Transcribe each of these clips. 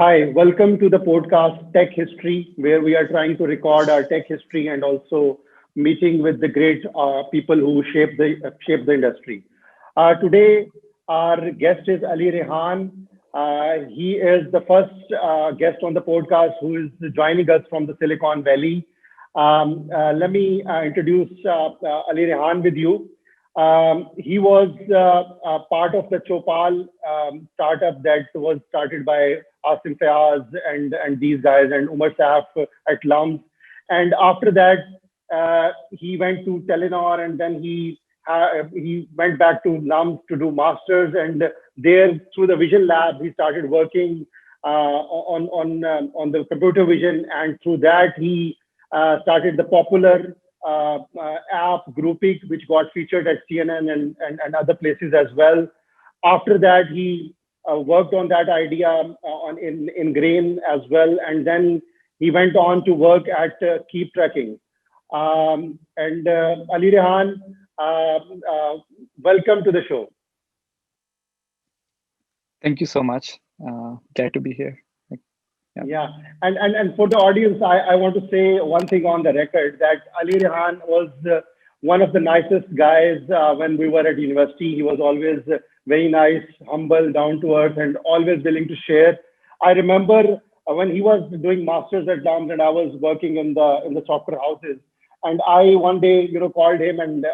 Hi, welcome to the podcast Tech History, where we are trying to record our tech history and also meeting with the great people who shape the industry. Today, our guest is Ali Rehan. He is the first guest on the podcast who is joining us from the Silicon Valley. Let me introduce Ali Rehan with you. He was part of the Chopal startup that was started by Asim Fayaz and these guys and Umar Saif at LUMS. And after that, he went to Telenor and then he went back to LUMS to do masters. And there, through the Vision Lab, he started working on the computer vision. And through that, he started the popular app Groupic, which got featured at CNN and other places as well. After that, he worked on that idea in Ingrain as well, and then he went on to work at KeepTruckin. And Ali Rehan, welcome to the show. Thank you so much. Glad to be here. Yeah, and for the audience, I want to say one thing on the record that Ali Rehan was one of the nicest guys when we were at university. He was always very nice, humble, down to earth, and always willing to share. I remember when he was doing masters at LUMS and I was working in the software houses, and I one day called him and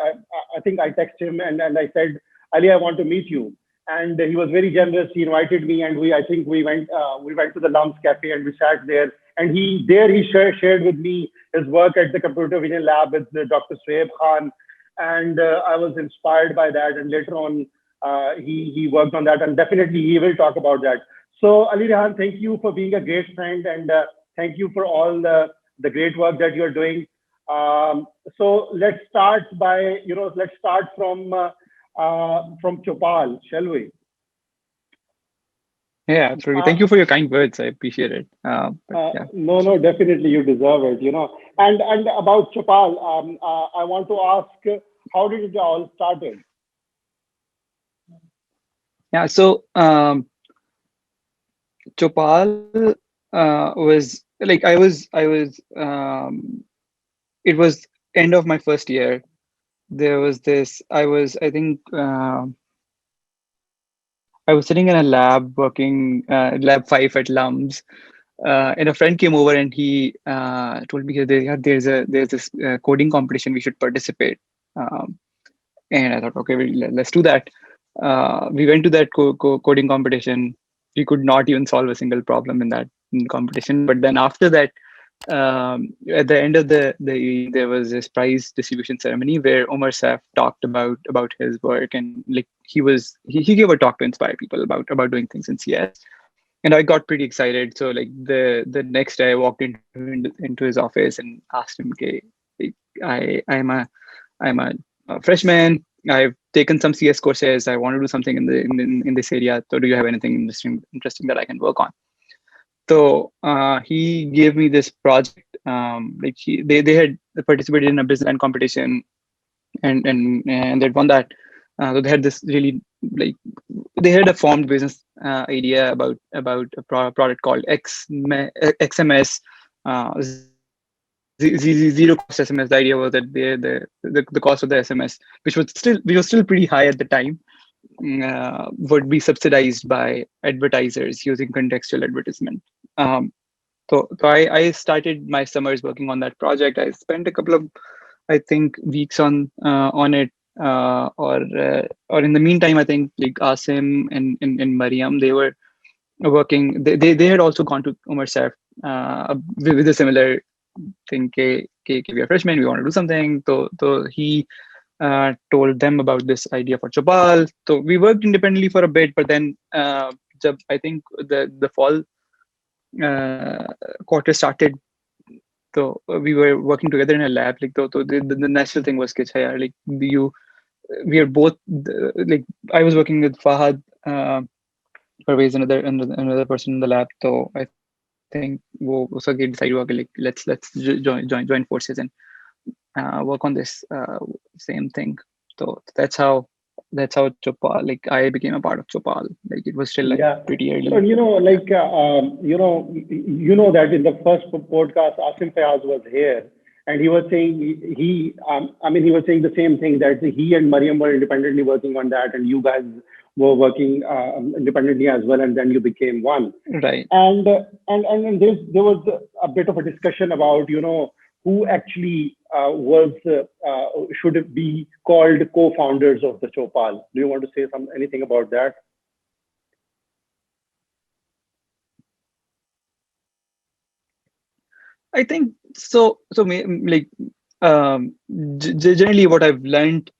I think I texted him and I said, Ali, I want to meet you. And he was very generous. He invited me, and we went to the LUMS cafe and we sat there. And he shared with me his work at the computer vision lab with Dr Sohaib Khan, and I was inspired by that. And later on, he worked on that, and definitely he will talk about that. So Ali Rehan, thank you for being a great friend, and thank you for all the great work that you're doing. So let's start from Chopal, shall we? Yeah, absolutely. Thank you for your kind words. I appreciate it. No, definitely you deserve it. And about Chopal, I want to ask, how did it all started? Yeah, so Chopal was like it was end of my first year. There was this. I was sitting in a lab working lab 5 at LUMS, and a friend came over and he told me there's this coding competition we should participate. And I thought, okay, let's do that. We went to that coding competition. We could not even solve a single problem in that competition. But then after that, at the end of the evening, there was this prize distribution ceremony where Umar Saif talked about his work, and like he gave a talk to inspire people about doing things in CS. And I got pretty excited. So like the next day, I walked into his office and asked him, "Okay, like, I'm a freshman. I've taken some CS courses. I want to do something in this area. So do you have anything interesting that I can work on?" So he gave me this project. They had participated in a business and competition, and they'd won that. So they had this really they had a formed business idea about a product called XMS. Zero cost SMS. The idea was that the cost of the SMS, which was still pretty high at the time, would be subsidized by advertisers using contextual advertisement. So I started my summers working on that project. I spent a couple of, I think, weeks on it. Or in the meantime, I think like Asim and Mariam, they were working. They had also gone to Umar Saif with a similar thing. We are freshmen. We want to do something. So he told them about this idea for Chopal. So we worked independently for a bit, but then I think the fall quarter started. So we were working together in a lab. Like the natural thing was, like we are both like I was working with Fahad. Parvez, another person in the lab. So I think वो उसका decide हुआ कि like let's join forces and work on this same thing. So that's how that's how Chopal, like I became a part of Chopal. Like it was still like Yeah. pretty So, early. that in the first podcast, Asim Fayaz was here, and he was saying he was saying the same thing, that he and Mariam were independently working on that, and you guys were working independently as well, and then you became one. Right. And there was a bit of a discussion about who actually should it be called co-founders of the Chopal. Do you want to say anything about that? I think so. Like generally, what I've learned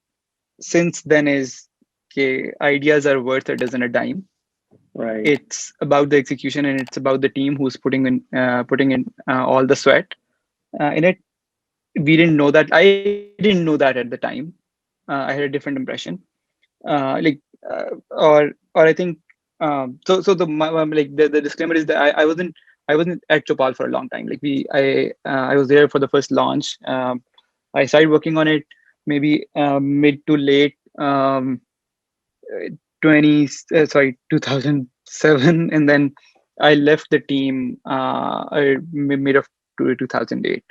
since then is, okay, ideas are worth a dozen a dime. Right. It's about the execution, and it's about the team who's putting in all the sweat in it. We didn't know that. I didn't know that at the time. I had a different impression. Like or I think so the disclaimer is that I wasn't at Chopal for a long time. Like I was there for the first launch. I started working on it maybe mid to late 20 2007, and then I left the team mid of 2008.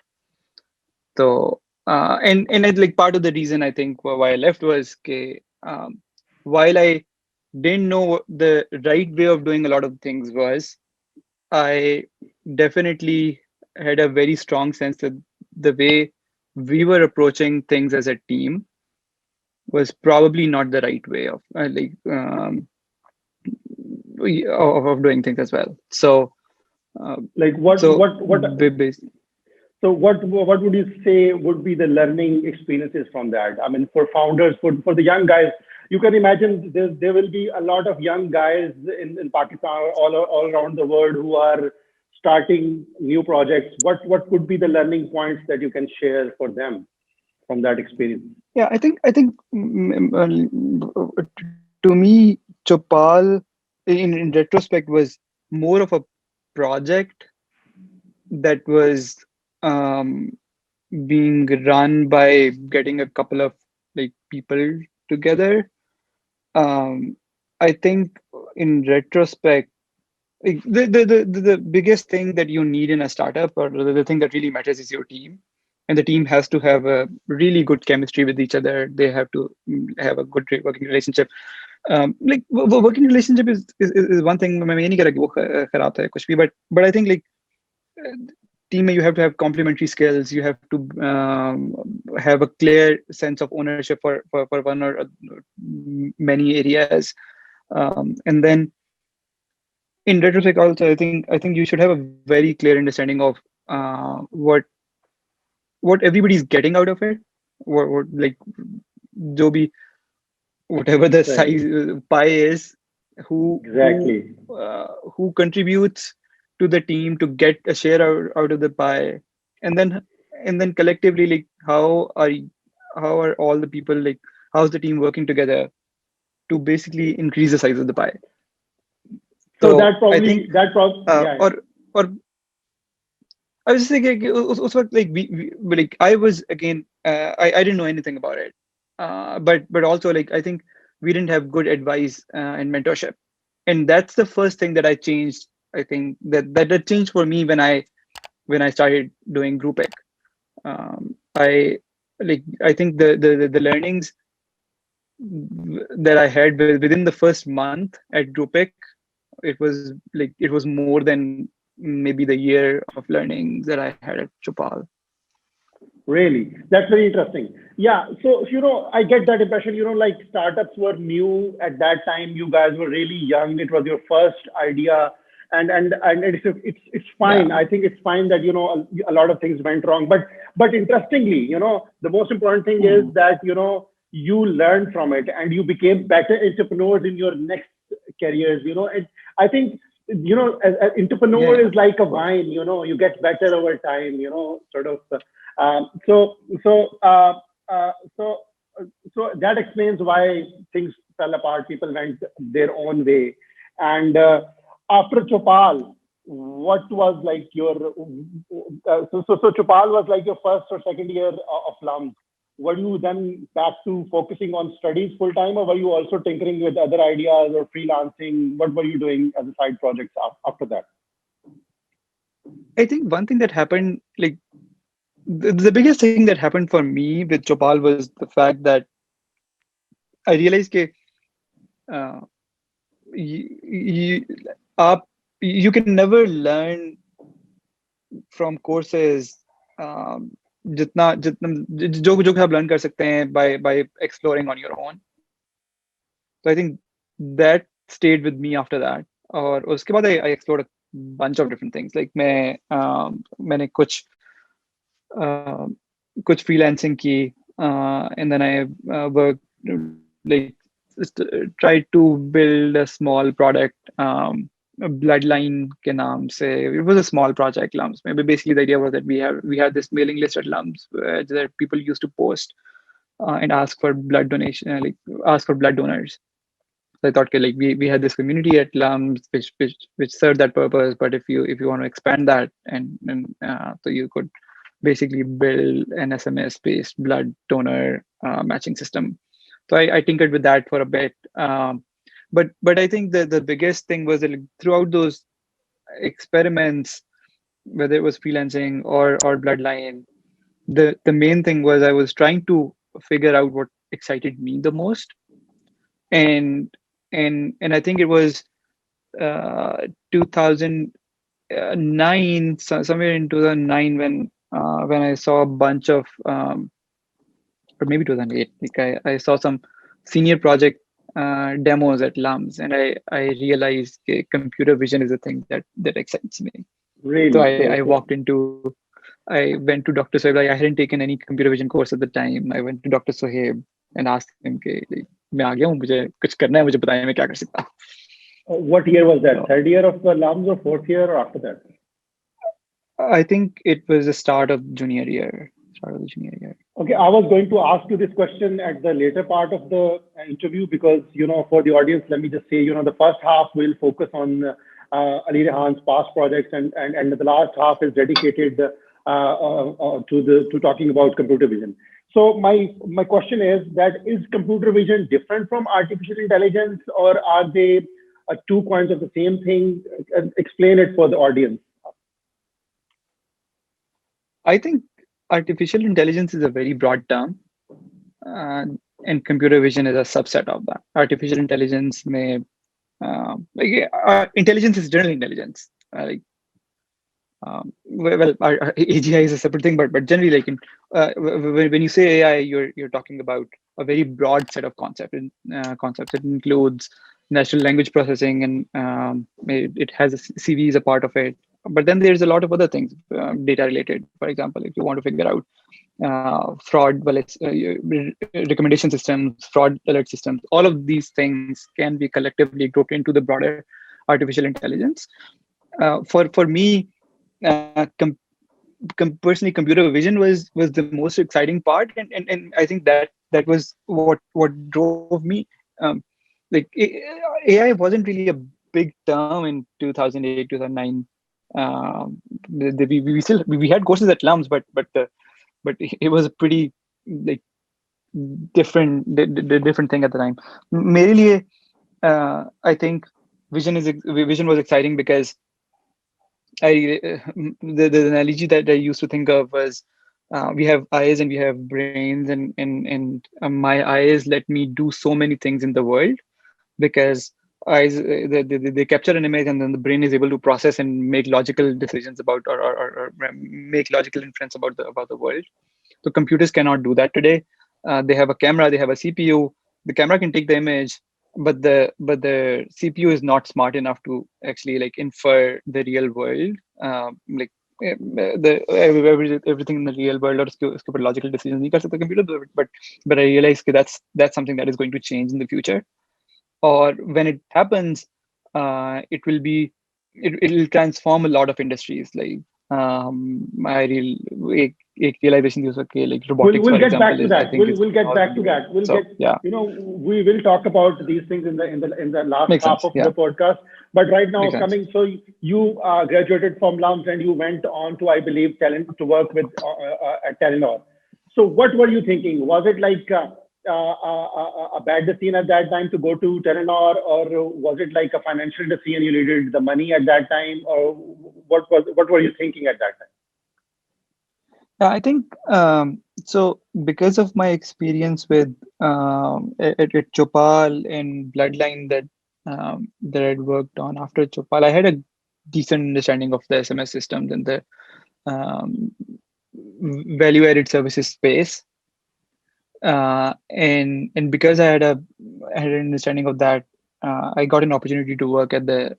So and it's like part of the reason I think why I left was, okay, while I didn't know what the right way of doing a lot of things was, I definitely had a very strong sense that the way we were approaching things as a team was probably not the right way of of doing things as well. So Like what so what what bas- so what would you say would be the learning experiences from that? I mean, for founders, for the young guys, you can imagine there will be a lot of young guys in Pakistan or all around the world who are starting new projects. What could be the learning points that you can share for them from that experience? yeah, to me, Chopal in retrospect was more of a project that was um, being run by getting a couple of like people together. Um, I think in retrospect, like, the biggest thing that you need in a startup, or the thing that really matters, is your team. And the team has to have a really good chemistry with each other. They have to have a good working relationship. Like working relationship is one thing. मैं ये नहीं कह रहा कि वो खराब था या कुछ भी, but I think like team में you have to have complementary skills. You have to have a clear sense of ownership for one or many areas, and then in retrospect also I think you should have a very clear understanding of what everybody's getting out of it, what like जो भी whatever the Right. size pie is, who who Exactly. who contributes to the team to get a share out of the pie, and then collectively, like how are all the people, like how's the team working together to basically increase the size of the pie. So So I think yeah. or I was just thinking like like I was again I didn't know anything about it, but also like I think we didn't have good advice and mentorship, and that's the first thing that I changed. I think that changed for me when I started doing Groupic. I think the learnings that I had within the first month at Groupic, it was more than maybe the year of learning that I had at Chopal. Really, that's very interesting. Yeah, so I get that impression. Like startups were new at that time. You guys were really young. It was your first idea, and it's fine. Yeah. I think it's fine that a lot of things went wrong. But interestingly, the most important thing is Mm. that you learned from it and you became better entrepreneurs in your next careers. And I think as an Yeah, entrepreneur yeah, is like a of course. wine. You get better over time. Sort of. Um, so so uh, uh, so so that explains why things fell apart. People went their own way, and after Chopal, what was like your so Chopal was like your first or second year of LUMS. were you then back to focusing on studies full time, or were you also tinkering with other ideas or freelancing? What were you doing as a side projects after that? I think one thing that happened, like the biggest thing that happened for me with Chopal was the fact that I realized that you, you, you can never learn from courses जितना जितना जो जो आप learn कर सकते हैं by exploring on your own. So I think that stayed with me after that. और उसके बाद I explored a bunch of different things. Like मैंने कुछ freelancing की, and then I worked, like tried to build a small product, bloodline के नाम से. It was a small project, LUMS. Maybe basically the idea was that we had this mailing list at LUMS that people used to post and ask for blood donation, like ask for blood donors. So I thought, okay, like we had this community at LUMS which served that purpose. But if you want to expand that, and so you could basically build an SMS based blood donor matching system. So I tinkered with that for a bit. But I think the biggest thing was that, like, throughout those experiments, whether it was freelancing or bloodline, the main thing was I was trying to figure out what excited me the most. And I think it was 2009, somewhere in 2009, when I saw a bunch of or maybe 2008, like I saw some senior project demos at LUMS, and I realized computer vision is a thing that excites me. Really? So I went to Dr. Sohaib. Like, I hadn't taken any computer vision course at the time. I went to Dr. Sohaib and asked him, like, मैं आ गया हूँ, मुझे कुछ करना है, मुझे बताइए मैं क्या कर सकता हूँ. What year was that? Third year of the LUMS or fourth year or after that? I think it was the start of the junior year. Okay, I was going to ask you this question at the later part of the interview because, for the audience, let me just say, the first half will focus on Ali Rehan's past projects, and the last half is dedicated to talking about computer vision. So my question is computer vision different from artificial intelligence, or are they two coins of the same thing? Explain it for the audience. I think artificial intelligence is a very broad term, and computer vision is a subset of that. Artificial intelligence intelligence is general intelligence. AGI is a separate thing, but generally, like when you say AI, you're talking about a very broad set of concepts. It includes natural language processing, and it has a CV as a part of it. But then there's a lot of other things, data related. For example, if you want to figure out fraud, recommendation systems, fraud alert systems, all of these things can be collectively grouped into the broader artificial intelligence. For me, personally, computer vision was the most exciting part, and I think that was what drove me. Like AI wasn't really a big term in 2008, 2009. We had courses at LUMS, but it was a pretty like different thing at the time. मेरे लिए, I think vision was exciting because the analogy that I used to think of was we have eyes and we have brains, and my eyes let me do so many things in the world because eyes they capture an image, and then the brain is able to process and make logical decisions about or make logical inference about the world. So computers cannot do that today. They have a camera, they have a CPU. The camera can take the image, but the CPU is not smart enough to actually like infer the real world, like everything in the real world, or उसके ऊपर logical decisions नहीं कर सकता computer. But I realized that that's something that is going to change in the future, or when it happens, it will transform a lot of industries. Like realization is okay. Like robotics, we'll for get example, back to that. We'll get back to that. Yeah. We will talk about these things in the last Makes half sense, of the podcast. But right now, Makes so you graduated from LUMS and you went on to, I believe, to work with at Telenor. So what were you thinking? Was it like a bad decision at that time to go to Telenor, or was it like a financial decision? You needed the money at that time, or what were you thinking at that time? Yeah, I think so because of my experience with at Chopal and Bloodline that I'd worked on after Chopal, I had a decent understanding of the SMS systems and the um, value-added services space. And because I had an understanding of that, I got an opportunity to work at the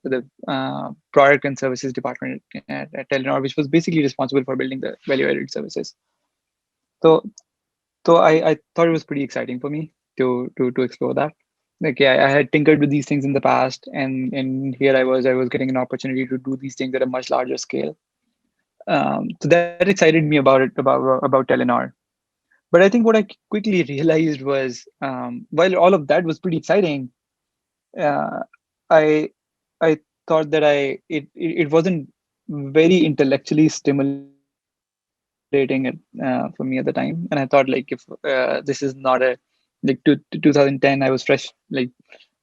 product and services department at Telenor, which was basically responsible for building the value-added services. So I thought it was pretty exciting for me to explore that. Like yeah, I had tinkered with these things in the past, and here I was getting an opportunity to do these things at a much larger scale. So that excited me about Telenor. But I think what I quickly realized was, while all of that was pretty exciting, uh, I I thought that it wasn't very intellectually stimulating for me at the time, and I thought like if this is not a like 2010, I was fresh like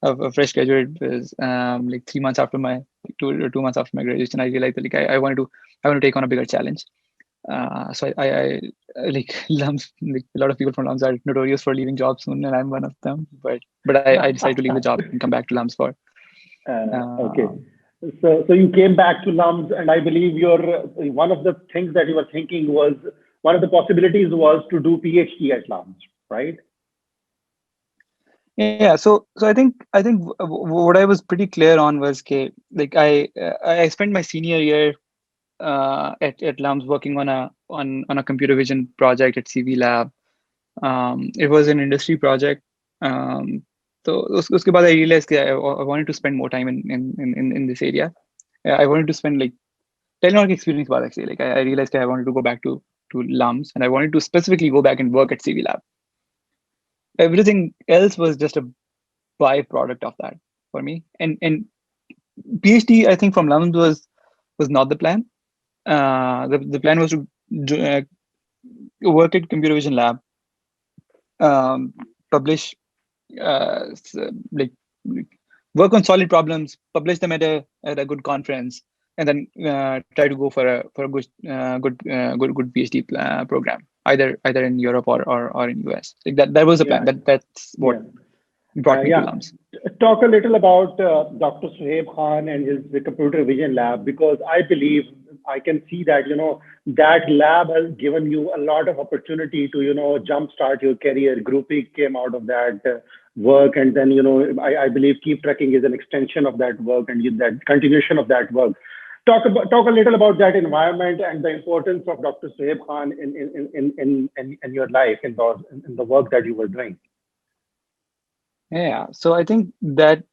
a fresh graduate was like 3 months after my 2 months after my graduation. I realized that like I want to take on a bigger challenge. So I like LUMS, like a lot of people from LUMS are notorious for leaving jobs soon, and I'm one of them. But I decided to leave the job and come back to LUMS for. Okay. Um, So you came back to LUMS, and I believe your one of the things that you were thinking was one of the possibilities was to do PhD at LUMS, right? yeah, so I think what I was pretty clear on was okay, like I spent my senior year at LUMS working on a computer vision project at CV Lab. It was an industry project. Um, so उसके बाद I realized that I wanted to spend more time in this area. Yeah, I wanted to spend like Telenor experience was actually like I realized that I wanted to go back to LUMS, and I wanted to specifically go back and work at CV Lab. Everything else was just a byproduct of that for me. And PhD I think from LUMS was not the plan. The plan was to work at computer vision lab, um, publish like work on solid problems, publish them at a good conference, and then try to go for a good PhD program, either in Europe or in US. Like that was the plan. Yeah, That's what yeah. brought me to Yeah. LUMS. Talk a little about Dr. Sohaib Khan and his the computer vision lab, because I believe I can see that that lab has given you a lot of opportunity to jumpstart your career. Groupic came out of that work, and then I believe KeepTruckin is an extension of that work and that continuation of that work. Talk a little about that environment and the importance of Dr. Sohaib Khan in your life in the work that you were doing. Yeah, so I think that's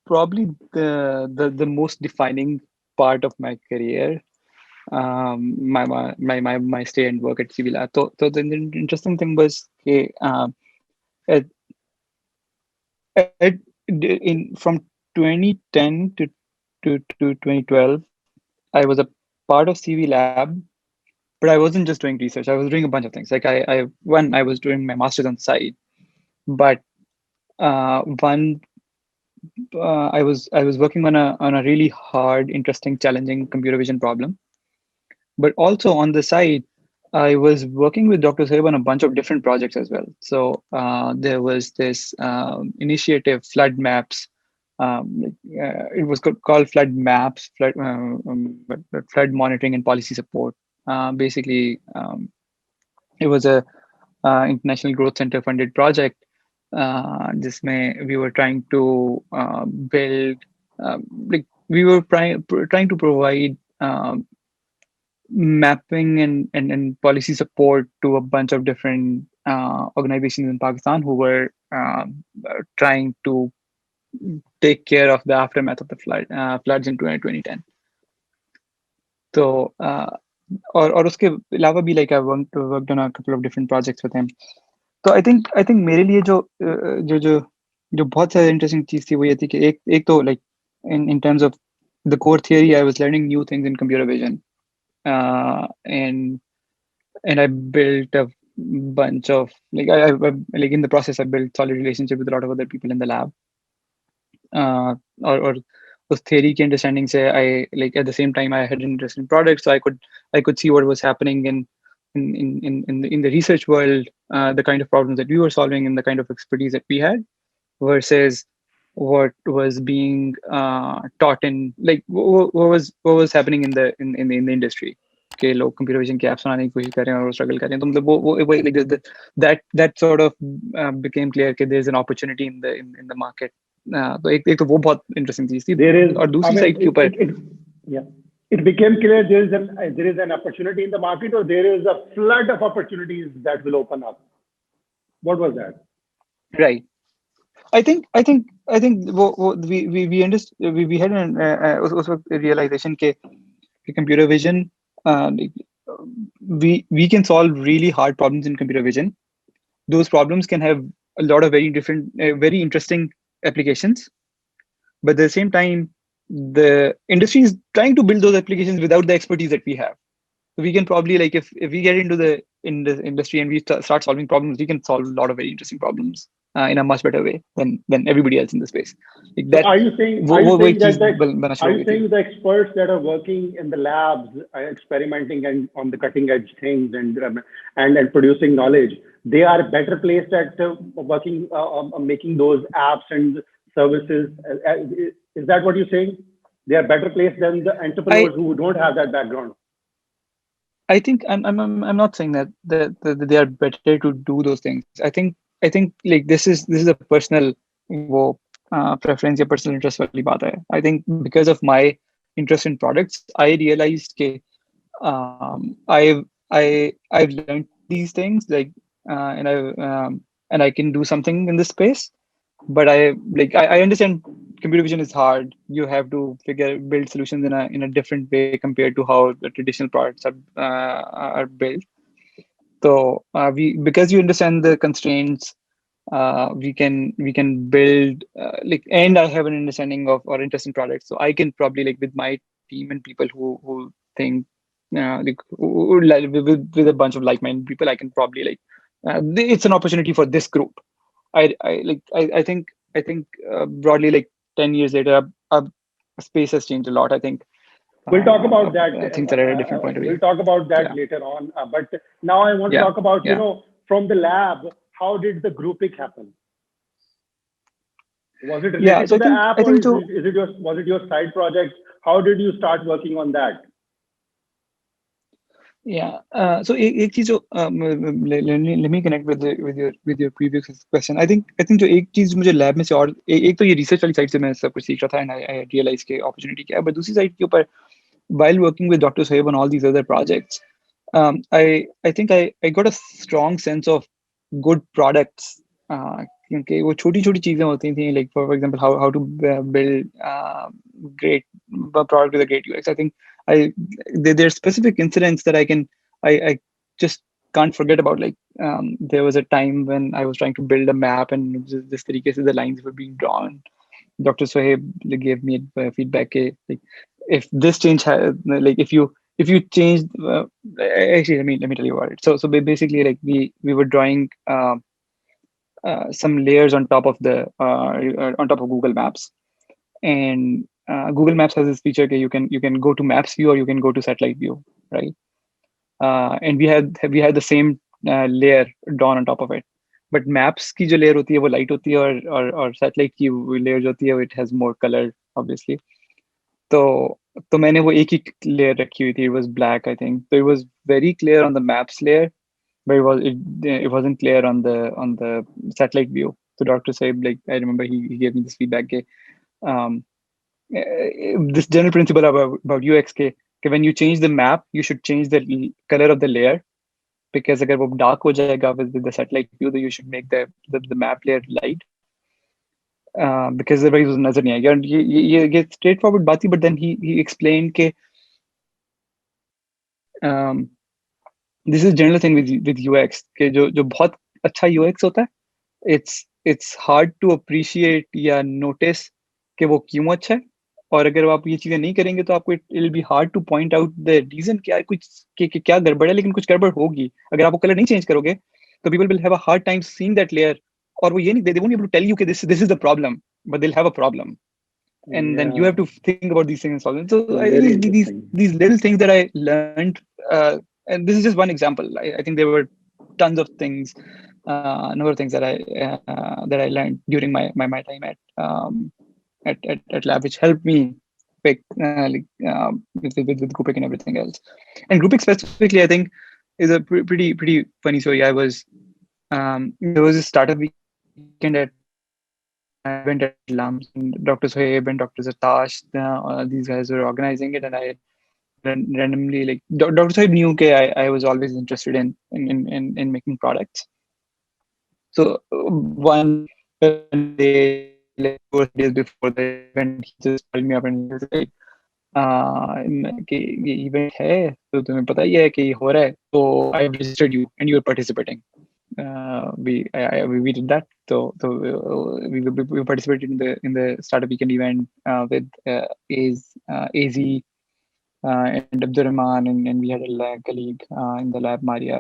probably the most defining part of my career. My stay and work at Civil. So the interesting thing was okay, at, at in from 2010 to 2012, I was a part of CV Lab, but I wasn't just doing research. I was doing a bunch of things. Like I was doing my master's on the side, but one I was working on a really hard, interesting, challenging computer vision problem. But also on the side, I was working with Dr. Sohaib on a bunch of different projects as well. So there was this initiative, Flood Maps. It was called Flood Maps, but flood monitoring and policy support. Basically, it was a international growth center funded project. जिसमें we were trying to build, like we were trying to provide mapping and policy support to a bunch of different organizations in Pakistan who were trying to take care of the aftermath of the floods in 2010. So और उसके अलावा भी like I worked on a couple of different projects with him. तो I think मेरे लिए जो जो जो बहुत सारी इंटरेस्टिंग चीज थी वो ये थी कि एक तो like in terms of the core theory, I was learning new things in computer vision, and and I built a bunch of like in the process I built solid relationship with a lot of other people in the lab, or उस theory की understanding से I like at the same time I had an interest in products, so I could see what was happening in the research world, the kind of problems that we were solving and the kind of expertise that we had versus what was being taught in like what was happening in the industry के लोग computer vision के apps बनाने की कोशिश कर रहे हैं और struggle कर रहे हैं तो मतलब वो like that sort of became clear that there's an opportunity in the market. तो एक तो वो बहुत interesting चीज थी There is, और दूसरी side के ऊपर yeah, it became clear there is an opportunity in the market, or there is a flood of opportunities that will open up. What was that? right. I think we understood we had an also realization के computer vision like, we can solve really hard problems in computer vision. Those problems can have a lot of very different very interesting applications, but at the same time the industry is trying to build those applications without the expertise that we have. So we can probably like if we get into the industry and we start solving problems, we can solve a lot of very interesting problems in a much better way than everybody else in the space. Like that, so are you saying the experts that are working in the labs, experimenting and on the cutting edge things and producing knowledge, they are better placed at working making those apps and services? Is that what you're saying? They are better placed than the entrepreneurs who don't have that background. I think I'm not saying that they are better to do those things. I think like this is a personal preference या personal interest वाली बात है. I think because of my interest in products, I realized that I've learned these things like and I can do something in this space, but I understand computer vision is hard. You have to build solutions in a different way compared to how the traditional products are built. So because you understand the constraints, we can build like, and I have an understanding of or interest in products, so I can probably like with my team and people who think with a bunch of like-minded people, I can probably like it's an opportunity for this group. I think broadly like 10 years later, our space has changed a lot. I think we'll talk about that. Things are at a different point of view. We'll talk about that later on. But now I want to talk about from the lab, how did the Groupic happen? Was it related to the app, or was it your side project? How did you start working on that? Yeah. So एक चीज जो let me connect with your previous question. I think जो एक चीज मुझे lab में से और एक तो ये रिसर्च वाली साइड से मैं सब कुछ सीख रहा था and I realized के opportunity क्या है, but दूसरी साइड के ऊपर while working with Dr. Sohaib on all these other projects, I think I got a strong sense of good products. क्योंकि वो छोटी चीजें होती थी, like for example how to build great product with a great UX. I think there are specific incidents that I just can't forget about. Like there was a time when I was trying to build a map and this तरीके से the lines were being drawn. Dr. Sohaib gave me feedback like if this change like if you changed actually let me tell you about it. So basically like we were drawing some layers on top of Google Maps, and Google Maps has this feature that you can go to Maps view or you can go to satellite view, right? And we had the same layer drawn on top of it, but Maps की जो layer होती है वो light होती है और satellite की layer जो होती है it has more color obviously. तो मैंने वो एक ही layer रखी हुई थी. It was black, I think. So it was very clear on the Maps layer, but it wasn't clear on the satellite view. So Dr. Sohaib, like I remember he gave me this feedback. This general principle about UX के when you change the map, you should change the color of the layer, because अगर वो dark हो जाएगा with the satellite view, then you should make the map layer light. Because otherwise वो नजर नहीं आएगा. ये straightforward बात थी, but then he explained के this is general thing with UX के जो बहुत अच्छा UX होता है, it's hard to appreciate या notice कि वो क्यों अच्छा है और अगर आप ये चीजें नहीं करेंगे तो आपको it will be hard to point out the reason क्या है, कुछ क्या गड़बड़ है, लेकिन कुछ गड़बड़ होगी। अगर आप वो कलर नहीं चेंज करोगे तो people will have a hard time seeing that layer, और वो ये नहीं, they won't be able to tell you कि this is the problem, but they will have a problem, and then you Yeah, have to think about these things and solve them. So I very think interesting. these little things that I learned, and this is just one example. I think there were tons of things, number of things that I learned during my time at lab, which helped me pick with Groupic and everything else. And Groupic specifically, I think, is a pretty funny story. There was a startup weekend at event at LUMS, and Dr. Sohaib and Dr. Zatash, these guys were organizing it, and I randomly, like, Dr. Sohaib knew I was always interested in making products. So one day, like 2 or 3 days before the event, he just called me up and he was like, कि ये event है तो तुम्हें पता ही है कि हो रहा है, तो I registered you and you are participating. We did that. So we participated in the startup weekend event with AZ and Abdul Rehman, and we had a colleague in the lab, Maria.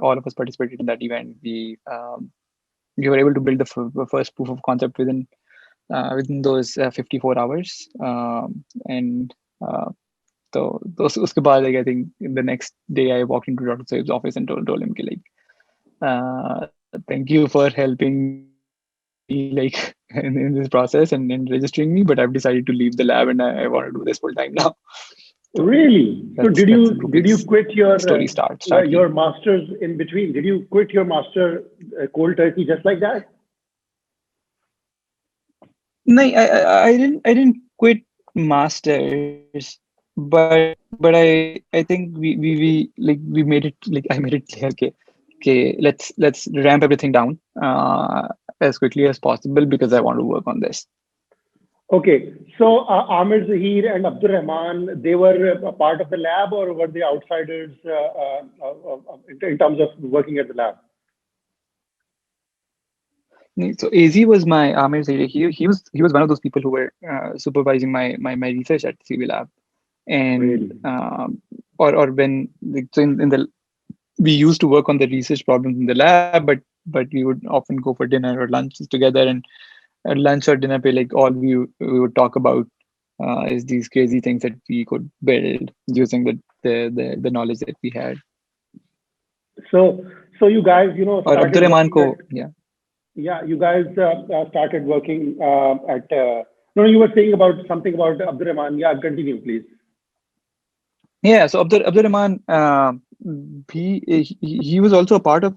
All of us participated in that event. We were able to build the first proof of concept within those 54 hours, and so उसके बाद, like, I think the next day I walked into Dr. Saib's office and told him कि, like, thank you for helping me, like, in this process and in registering me, but I've decided to leave the lab and I want to do this full time now. So Really? So that's did you quit your story start your masters in between? Did you quit your master cold turkey just like that? No, I didn't quit masters, but I think we made it, like, I made it clear, okay, let's ramp everything down as quickly as possible because I want to work on this. Okay, so Aamir, Zaheer, and Abdul Rehman, they were a part of the lab, or were they outsiders in terms of working at the lab? So AZ was my Aamir Zaheer. He was one of those people who were supervising my research at CV Lab, and Really? or when, like, so in the we used to work on the research problems in the lab, but we would often go for dinner or lunches together, and at lunch or dinner, like, all we would talk about is these crazy things that we could build using the knowledge that we had. So you guys, Or started Abdul Rehman working ko, yeah. Yeah, you guys started working at. No, you were saying about something about Abdul Rehman. Yeah, continue, please. Yeah, so Abdul Rehman, he was also a part of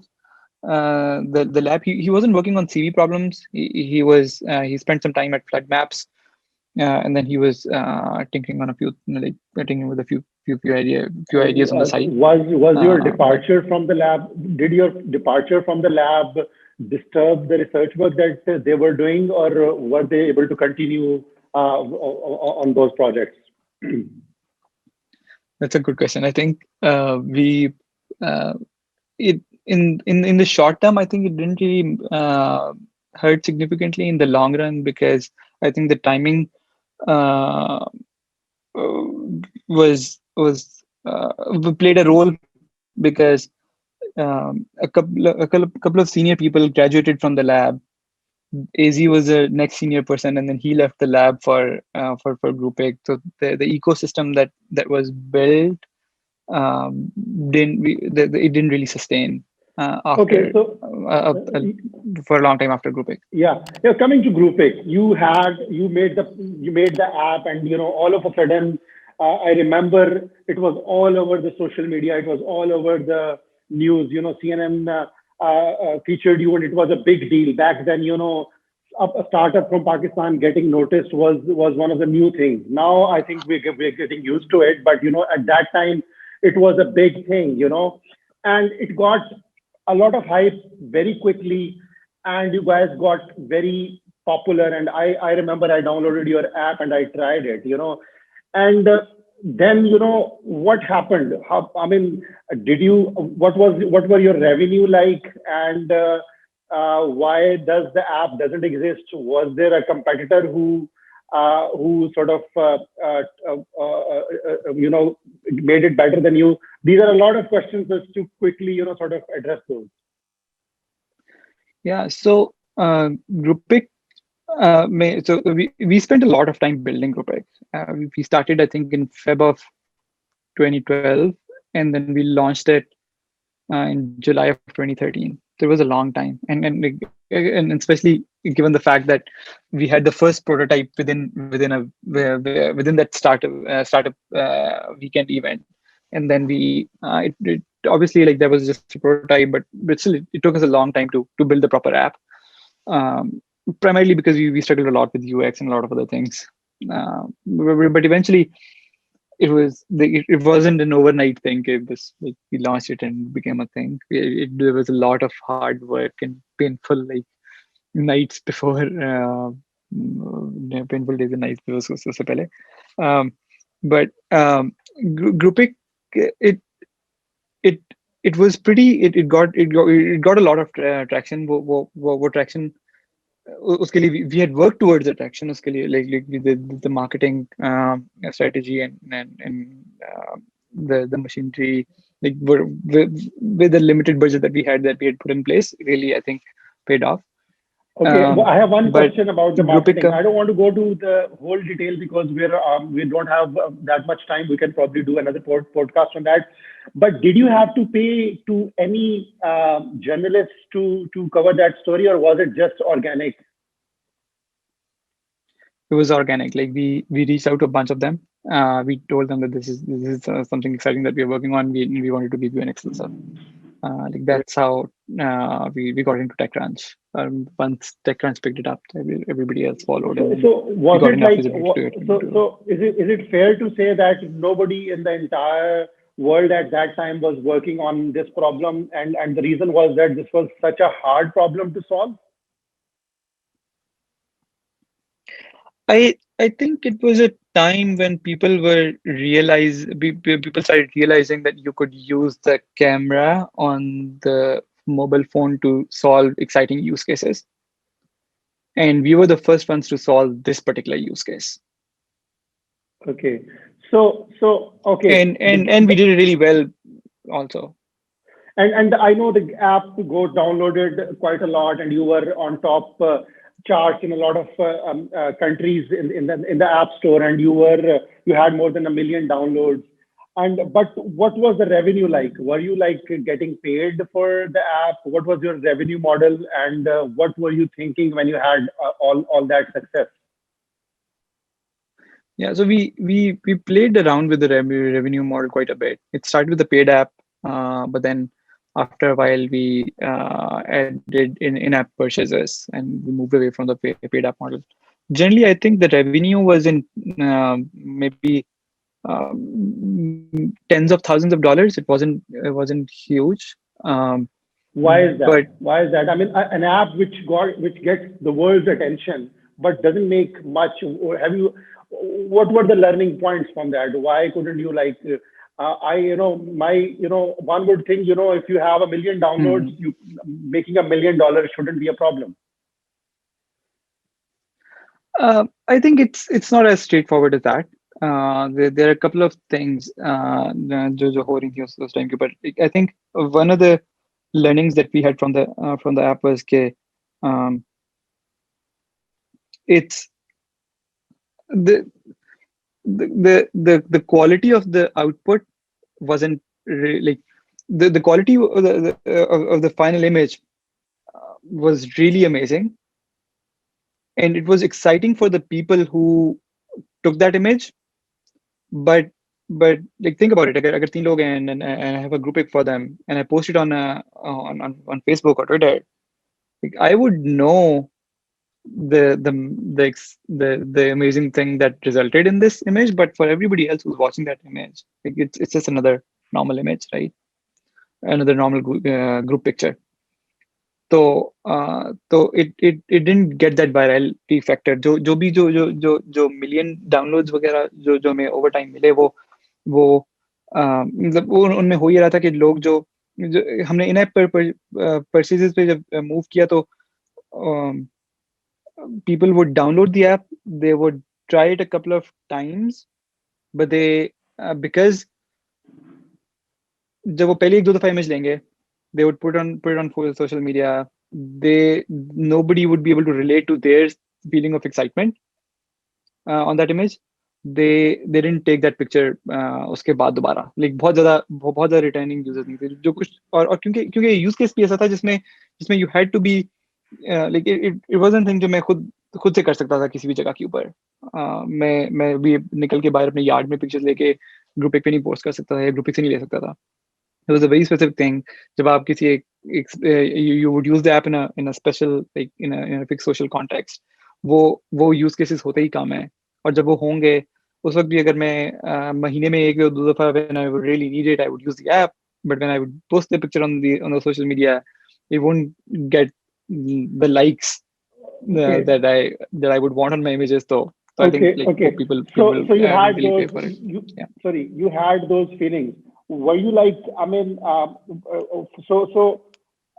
the lab. He wasn't working on CV problems. He spent some time at flood maps, and then he was tinkering on a few, like, tinkering with a few ideas on the side. Was your But departure from the lab? Did your departure from the lab disturb the research work that they were doing, or were they able to continue on those projects? that's a good question. I think we it in the short term, I think it didn't really hurt significantly. In the long run, because I think the timing uh, played a role, because a couple of senior people graduated from the lab. AZ was the next senior person, and then he left the lab for Groupic. So the ecosystem that was built it didn't really sustain after Okay, so for a long time after Groupic. yeah, coming to Groupic, you made the app, and all of a sudden, I remember it was all over the social media, it was all over the news. CNN featured you, and it was a big deal back then. A startup from Pakistan getting noticed was one of the new things. Now I think we're getting used to it, but at that time it was a big thing. And it got a lot of hype very quickly, and you guys got very popular. And I remember I downloaded your app and I tried it. And then what happened? I mean, what were your revenue like, and why does the app doesn't exist? Was there a competitor who who sort of made it better than you? These are a lot of questions. Just to quickly sort of address those. Yeah. So Groupic, we spent a lot of time building Groupic. We started, I think, in Feb of 2012, and then we launched it in July of 2013. So it was a long time, and especially given the fact that we had the first prototype within that startup weekend event, and then it obviously, like, there was just a prototype, but still it took us a long time to build the proper app. Primarily because we struggled a lot with UX and a lot of other things. But eventually it wasn't an overnight thing. It was like we launched it and it became a thing. There was a lot of hard work and painful, like, nights before, painful days and nights before so pehle. Um, but Groupic, it it it was pretty. It got a lot of traction. What traction? उसके लिए we had worked towards the traction. उसके लिए, like we did the marketing strategy and the machinery, like, with the limited budget that we had put in place, really, I think, paid off. Okay, I have one But question about the Groupic, marketing. I don't want to go to the whole detail because we don't have that much time. We can probably do another podcast on that. But did you have to pay to any journalists to cover that story, or was it just organic? it was organic. Like, we reached out to a bunch of them. We told them that this is something exciting that we are working on. We wanted to give you an exclusive. Like, that's how we got into TechCrunch. Once TechCrunch picked it up, everybody else followed. So was it like, so is it fair to say that nobody in the entire world at that time was working on this problem, and the reason was that this was such a hard problem to solve? I think it was a time when people started realizing that you could use the camera on the mobile phone to solve exciting use cases. And we were the first ones to solve this particular use case. Okay. So okay. And we did it really well also. And I know the app got downloaded quite a lot, and you were on top charts in a lot of countries in the App Store, and you had more than 1 million downloads. But what was the revenue like? Were you like getting paid for the app? What was your revenue model, and what were you thinking when you had all that success? Yeah, so we played around with the revenue model quite a bit. It started with the paid app, but then after a while we added in-app purchases, and we moved away from the paid app model. Generally, I think the revenue was in maybe tens of thousands of dollars. It wasn't huge. Why is that? Why is that? I mean, an app which gets the world's attention but doesn't make much. What were the learning points from that? Why couldn't you, like, one would think, if you have 1 million downloads, you making $1 million shouldn't be a problem. I think it's not as straightforward as that. There are a couple of things जो हो रही थी उस time के, but I think one of the learnings that we had from the app was that it's the quality of the output wasn't really, like, the quality of the final image was really amazing, and it was exciting for the people who took that image. But like, think about it. अगर 3 लोग हैं and I have a Groupic for them and I post it on Facebook or Twitter, like, I would know the amazing thing that resulted in this image, but for everybody else who's watching that image, like, it's just another normal image, right? Another normal group picture. So it didn't get that virality factor. जो million downloads वगैरह जो हमें over time मिले, वो मतलब वो उनमें हो ही रहा था कि लोग जो हमने इन ऐप परचेजेस पे जब मूव किया, तो people would download the app, they would tried a couple of times, but they because जब वो पहले एक दो दफा image लेंगे, they would put it on full social media. Nobody would be able to relate to their feeling of excitement on that image. They didn't take that picture उसके बाद दोबारा, like बहुत ज़्यादा returning users नहीं थे जो कुछ, और क्योंकि यूज केस भी ऐसा था जिसमें you had to be like it wasn't thing जो मैं खुद से कर सकता था किसी भी जगह के ऊपर. मैं भी निकल के बाहर अपने यार्ड में पिक्चर्स लेके ग्रुपिक पे नहीं पोस्ट कर सकता था या ग्रुपिक से नहीं ले सकता था. It was a very specific thing. जब आप किसी you would use the app in a special, like in a fixed social context. वो use cases होते ही कम है, और जब वो होंगे उस वक्त भी अगर मैं महीने में एक या दो दफा when I would really need it, I would use the app. But when I would post the picture on the social media, it won't get the likes Okay. that I would want on my images. So I think like people So you had really pay those. for it. Sorry, you had those feelings. Were you like? I mean, so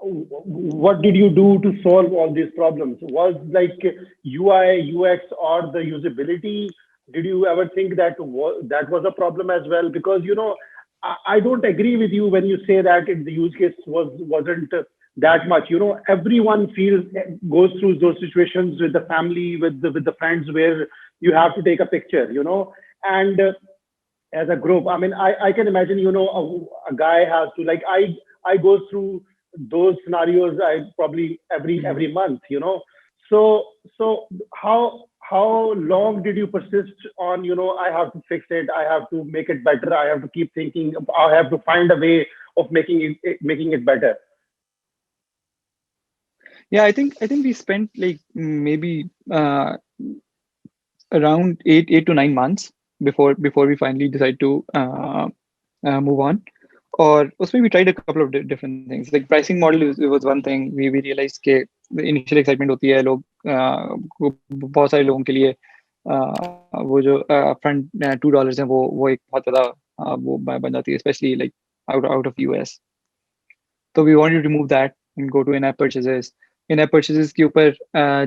what did you do to solve all these problems? Was like UI, UX, or the usability? Did you ever think that that was a problem as well? Because I don't agree with you when you say that the use case wasn't that much. Everyone goes through those situations with the family, with the friends, where you have to take a picture. And as a group, I mean, I can imagine, a guy has to, like, I go through those scenarios I probably every month. So how long did you persist on, I have to fix it, I have to make it better, I have to keep thinking, I have to find a way of making it better? Yeah, I think we spent like maybe around 8 to 9 months before we finally decide to move on. Or also we tried a couple of different things. Like pricing model was one thing. We realized के the initial excitement होती है, लोग बहुत सारे लोगों के लिए वो जो front $2 हैं वो एक बहुत ज़्यादा वो बन जाती है, especially like out of US. So we wanted to remove that and go to in-app purchases. In-app purchases के ऊपर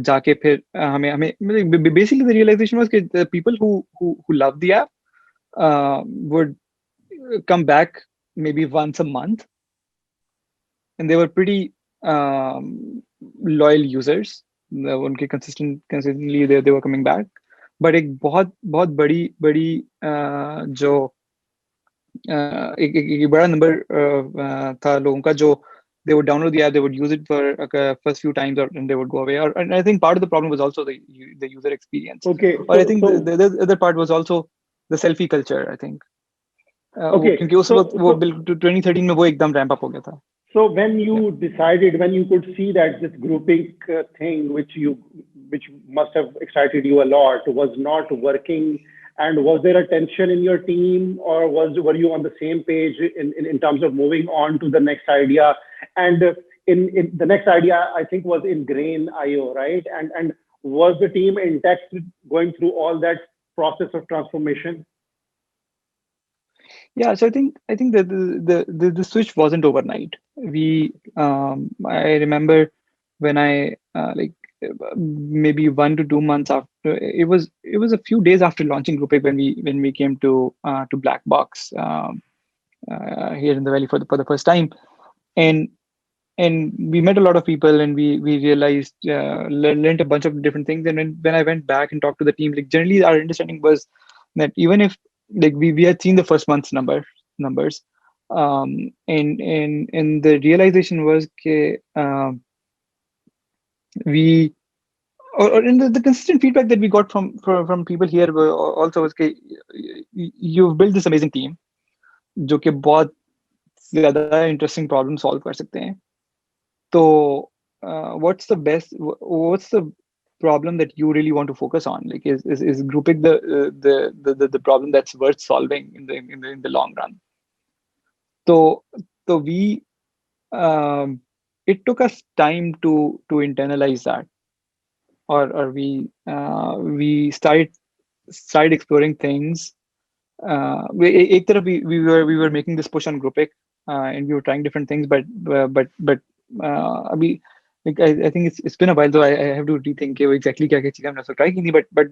जाके फिर हमें basically the realization was that the people who love the app would come back maybe once a month, and they were pretty loyal users. उनके consistently they were coming back. But एक बहुत बड़ी जो एक बड़ा नंबर था लोगों का जो they would download the app, they would use it for first few times, and they would go away. And I think part of the problem was also the user experience. Okay. Or I think the other part was also the selfie culture, I think. क्योंकि उस वक्त वो 2013 में वो एकदम ramp up हो गया था. So when you decided, when you could see that this Groupic thing, which must have excited you a lot, was not working, and was there a tension in your team, or were you on the same page in terms of moving on to the next idea? And in the next idea, I think was Ingrain IO, right? And was the team intact going through all that process of transformation? Yeah, so I think that the switch wasn't overnight. I remember when I maybe 1 to 2 months after, it was a few days after launching Groupic when we came to Black Box here in the Valley for the first time, and we met a lot of people, and we realized learned a bunch of different things. And when I went back and talked to the team, like generally our understanding was that even if like we had seen the first month's numbers, and the realization was we or in the consistent feedback that we got from people here also was you've built this amazing team जो कि बहुत ज़्यादा interesting problem solve कर सकते हैं. So what's the problem that you really want to focus on? Like is Groupic the problem that's worth solving in the long run? So we it took us time to internalize that, or we started exploring things. एक तरफ we were making this push on Groupic, and we were trying different things, but अभी like I think it's been a while, though I have to rethink exactly क्या चीज़ें हमने try की थी, but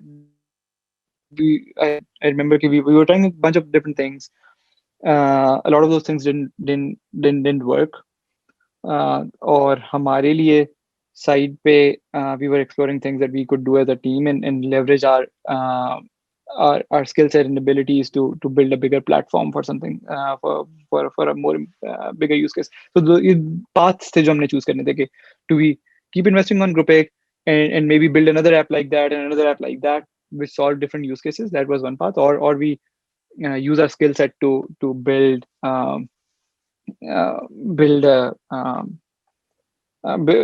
I remember we were trying a bunch of different things. A lot of those things didn't work. और हमारे लिए side पे we were exploring things that we could do as a team and leverage our skill set and abilities to build a bigger platform for something for a more bigger use case. So the paths थे जो हमने choose करने थे कि do we keep investing on Groupic and maybe build another app like that and another app like that which solve different use cases. That was one path, or we use our skill set to build a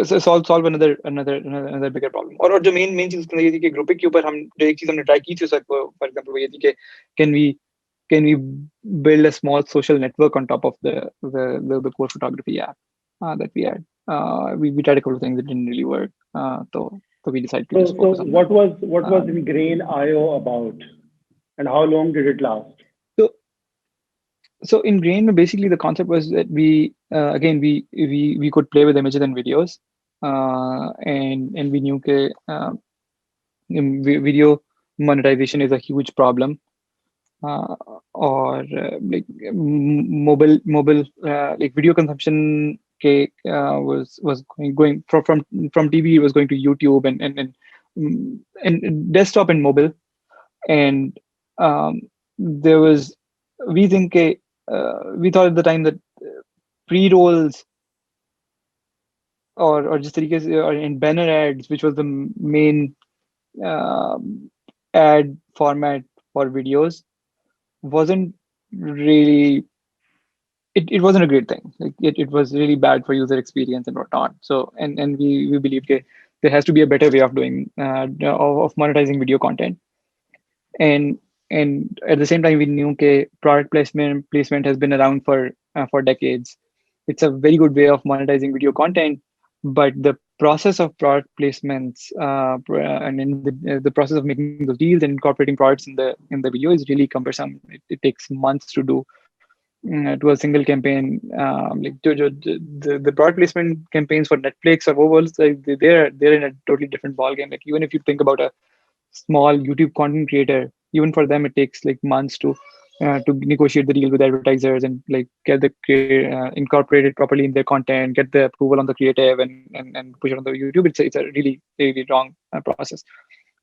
so solve another bigger problem. और जो main चीज ये थी कि ग्रुपिक के ऊपर हम जो एक चीज हमने ट्राई की थी सर फॉर एग्जांपल वो ये थी कि can we can we build a small social network on top of the core photography app that we had. We tried a couple of things that didn't really work. So we decided to just So focus on that. what was Ingrain IO about, and how long did it last? So so in Grain, basically the concept was that we again we could play with images and videos, and we knew that video monetization is a huge problem, or like mobile like video consumption was going from TV, it was going to YouTube and desktop and mobile, and um, there was we think we thought at the time that pre-rolls or just तरीके से or in banner ads, which was the main ad format for videos, wasn't really it wasn't a great thing. Like it was really bad for user experience and whatnot. So and we believe that there has to be a better way of doing of monetizing video content. And at the same time we knew that product placement has been around for decades. It's a very good way of monetizing video content, but the process of product placements and in the process of making those deals and incorporating products in the video is really cumbersome. It takes months to do to a single campaign. Like the product placement campaigns for Netflix or overall, like they're in a totally different ballgame. Like even if you think about a small YouTube content creator, even for them it takes like months to negotiate the deal with advertisers and like get incorporate it properly in their content, get the approval on the creative and push it on the YouTube. It's a really long process.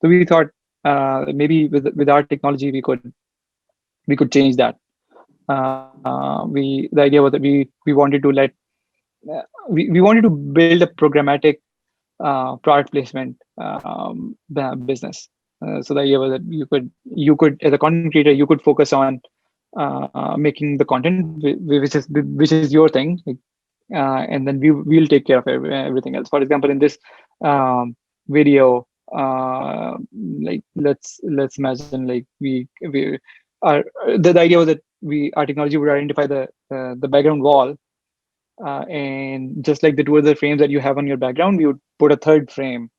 So we thought maybe with our technology we could change that. The idea was that we wanted to we wanted to build a programmatic product placement business. So the idea was that you could as a content creator you could focus on making the content which is your thing, like, and then we'll take care of everything else. For example, in this video, like let's imagine like we our the idea was that our technology would identify the background wall, and just like the two other frames that you have on your background, we would put a third frame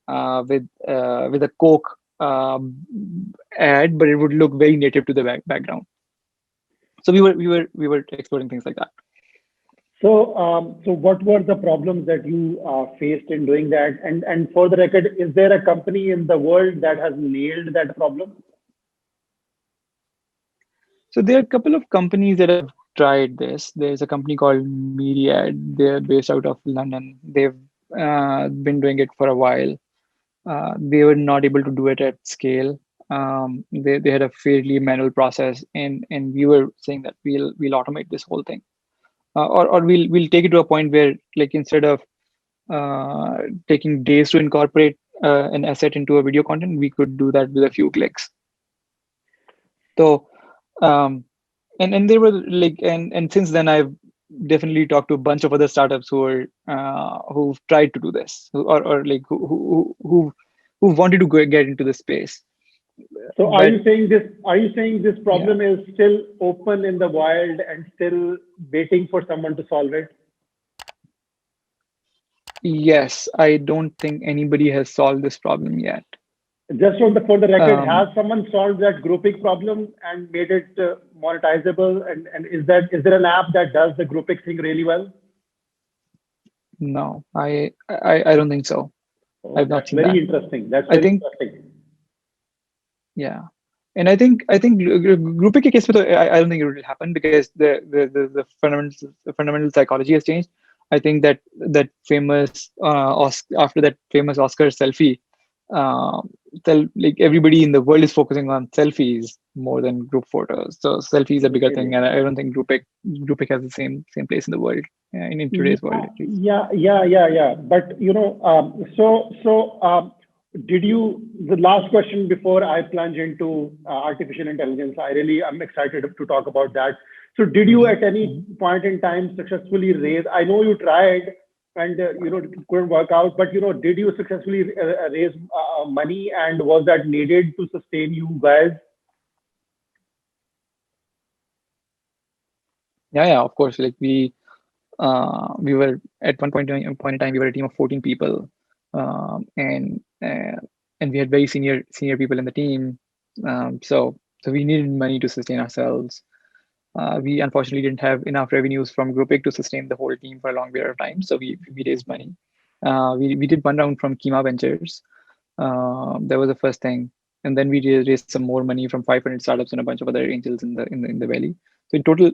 with a Coke ad, but it would look very native to the background. So we were exploring things like that. So what were the problems that you faced in doing that? And for the record, is there a company in the world that has nailed that problem? So there are a couple of companies that have tried this. There's a company called Myriad. They're based out of London. They've been doing it for a while. They were not able to do it at scale. They had a fairly manual process, and we were saying that we'll automate this whole thing, or we'll take it to a point where like instead of taking days to incorporate an asset into a video content, we could do that with a few clicks. So and they were like and since then I've definitely talked to a bunch of other startups who've tried to do this, or like who wanted to get into the space. So are you saying this problem is still open in the wild and still waiting for someone to solve it? Yes, I don't think anybody has solved this problem yet. Just for the record, has someone solved that Groupic problem and made it monetizable? And is there an app that does the Groupic thing really well? No, I don't think so. Oh, I've not that's seen very that. interesting. That's I very think interesting. yeah. And I think Groupic के case में तो I don't think it will happen because the fundamental psychology has changed. I think that famous after that famous Oscar selfie, uh, like everybody in the world is focusing on selfies more than group photos. So selfie is a bigger thing, Really? and I don't think Groupic has the same place in the world, in today's world Yeah, at least. yeah. But did you, the last question before I plunge into artificial intelligence, I really am excited to talk about that. So did you Hmm. at any point in time successfully raise, I know you tried and it couldn't work out, but did you successfully raise money, and was that needed to sustain you guys? Yeah, of course. Like we were at one point in time we were a team of 14 people, and and we had very senior people in the team. So we needed money to sustain ourselves. We unfortunately didn't have enough revenues from Groupic to sustain the whole team for a long period of time. So we raised money. We did one round from Kima Ventures. That was the first thing, and then we raised some more money from 500 startups and a bunch of other angels in the valley. So in total,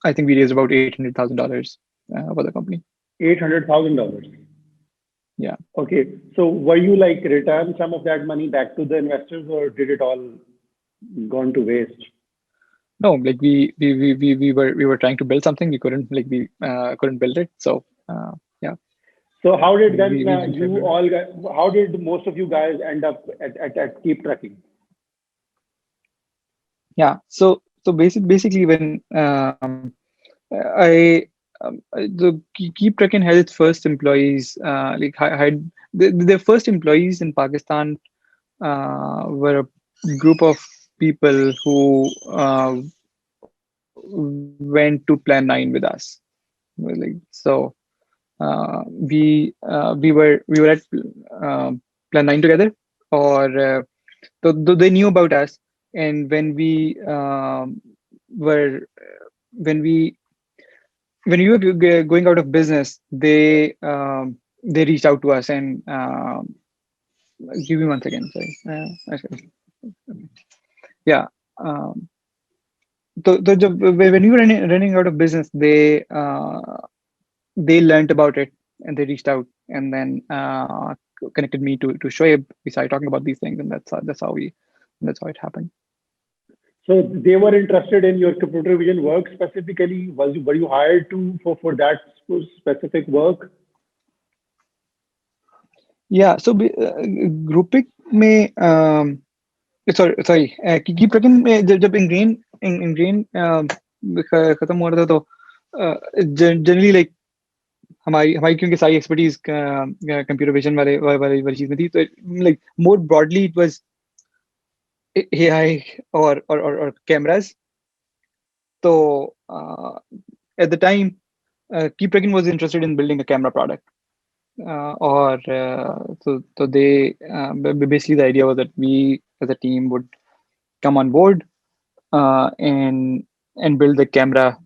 I think we raised about $800,000 for the company. $800,000. Yeah. Okay. So were you like return some of that money back to the investors, or did it all gone to waste? No, like we were trying to build something. We couldn't like we couldn't build it. So yeah, So how did we then didn't have. you all guys, how did most of you guys end up at Keep Trucking? Yeah. So basically when I the KeepTruckin had its first employees like had their first employees in Pakistan were a group of people who went to Plan 9 with us. Like so, we were at Plan 9 together, or though they knew about us, and were when we were going out of business, they reached out to us and give me one second, sorry. Yeah. Um, when we were running out of business, they learned about it and they reached out and then connected me to Shoaib. We started talking about these things, and that's how it happened. So they were interested in your computer vision work specifically. Were you hired to for that specific work? Yeah. So Groupic में sorry की प्रकन में जब इंग्रेन खत्म हो रहा था तो generally like हमारी हमारी क्योंकि सारी एक्सपर्टीज कंप्यूटर विजन वाली चीज में थी, तो like more broadly it was AI और cameras. So at the time, KeepTruckin was interested in building a camera product, or so they basically the idea was that we as a team would come on board and build the camera,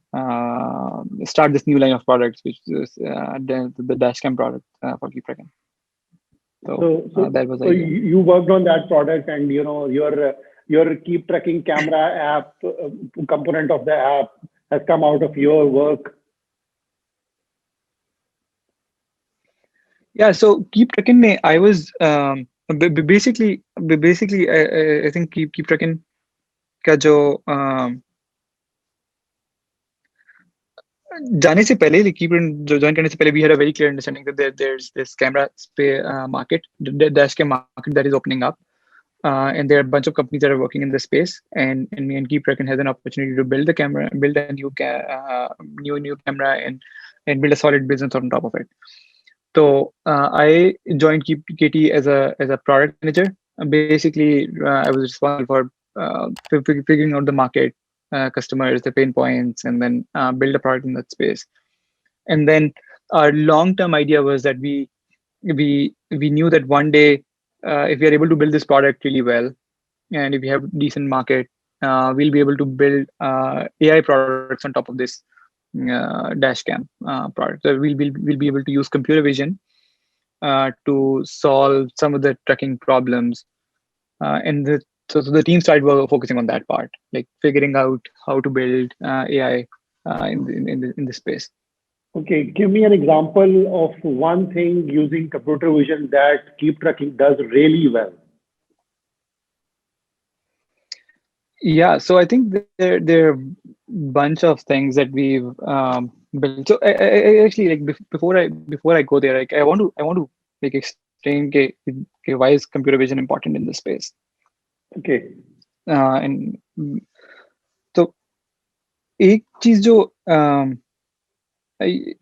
start this new line of products, which is the dash cam product for KeepTruckin. So So so that was the so idea. you worked on that product, and your Keep Tracking camera app component of the app has come out of your work. Yeah, so KeepTruckin में I was basically I think KeepTruckin का जो जाने से पहले जो join करने से पहले we had a very clear understanding that there's this camera market, the dash cam market that is opening up, and there are a bunch of companies that are working in this space, and me and KeepTruckin has an opportunity to build a new camera and build a solid business on top of it. So I joined KT as a product manager. Basically, I was responsible for figuring out the market, customers, the pain points, and then build a product in that space. And then our long-term idea was that we knew that one day, if we are able to build this product really well, and if we have decent market, we'll be able to build AI products on top of this dash cam product. So we'll be able to use computer vision to solve some of the tracking problems. And so the team started focusing on that part, like figuring out how to build AI in this space. Okay, give me an example of one thing using computer vision that KeepTruckin does really well. Yeah, so I think there are bunch of things that we've built. So I actually, like, before I go there, like I want to like explain why is computer vision important in this space. Okay. And तो एक चीज जो I-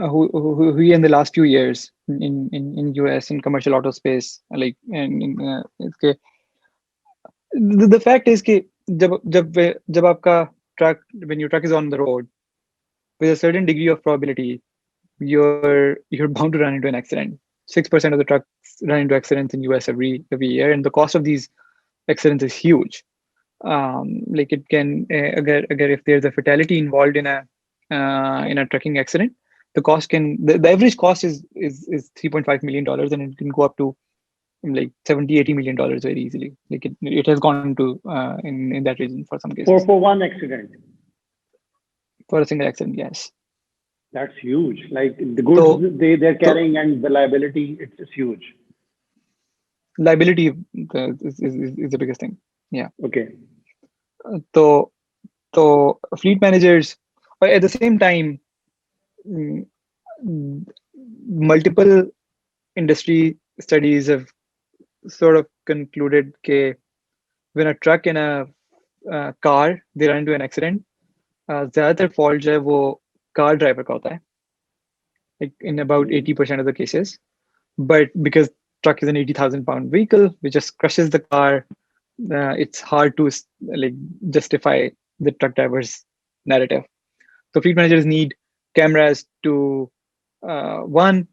हुई in the last few years in US in commercial auto space, like, and इसके the fact is कि जब आपका truck, when your truck is on the road with a certain degree of probability, you're bound to run into an accident. 6% of the trucks run into accidents in US every year, and the cost of these accidents is huge. Like, it can, agar if there's a fatality involved in a trucking accident, the cost can, the average cost is $3.5 million, and it can go up to like 70-80 million very easily. Like, it has gone to in that region for some cases. For one accident. For a single accident, yes. That's huge. Like, the goods they're carrying and the liability, it's huge. Liability is the biggest thing. Yeah. Okay. So fleet managers, but at the same time, mm, multiple industry studies have sort of concluded that when a truck and a car they run into an accident, ज़्यादातर fault जो है वो car driver का होता है, like in about 80% of the cases. But because truck is an 80,000 pound vehicle which just crushes the car, it's hard to like justify the truck driver's narrative. So fleet managers need cameras to one,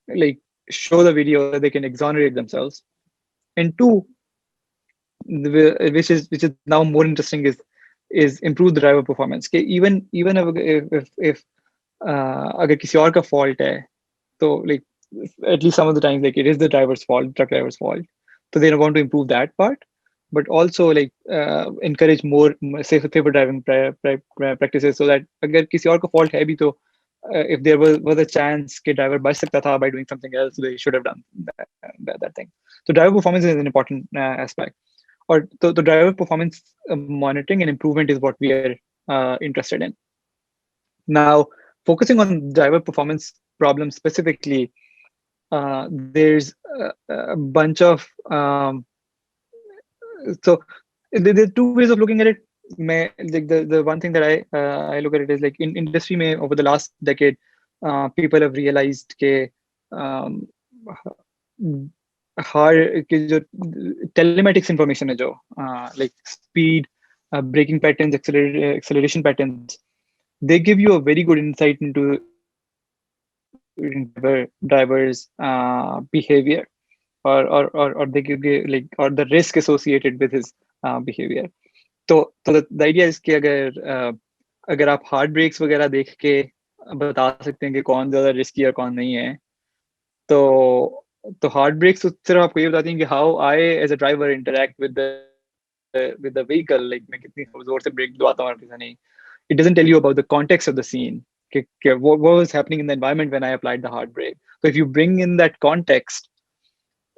like, show the video so that they can exonerate themselves, and two, which is now more interesting, is improve the driver performance. Okay, even if अगर किसी और का fault है, so, like, at least some of the times, like, it is the driver's fault, truck driver's fault, so they want to improve that part, but also, like, encourage more safer driving practices, so that अगर किसी और का fault है भी तो if there was a chance कि driver बच सकता था by doing something else, they should have done that thing. So driver performance is an important aspect, or the driver performance monitoring and improvement is what we are interested in. Now, focusing on driver performance problems specifically, there's a bunch of so there are two ways of looking at it. Like, the one thing that I look at it is, like, in industry may over the last decade, people have realized that hard telematics information है जो like speed, braking patterns, acceleration patterns, they give you a very good insight into drivers behavior, or they give you, like, or the risk associated with his behavior. तो the idea is कि अगर आप hard breaks वगैरह देख के बता सकते हैं कि कौन ज्यादा रिस्की और कौन नहीं है, तो हार्ड ब्रेक्स सिर्फ आपको ये बताती हैं कि how I as a driver interact with the vehicle, like मैं कितनी जोर से ब्रेक दबाता हूँ और कितना नहीं. It doesn't tell you about the context of the scene. What was happening in the environment when I applied the hard brake. So if you bring in that context,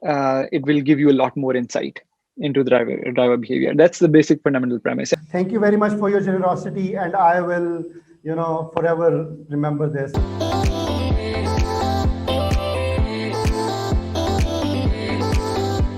it will give you a lot more insight into the driver behavior. That's the basic fundamental premise. Thank you very much for your generosity, and I will, forever remember this.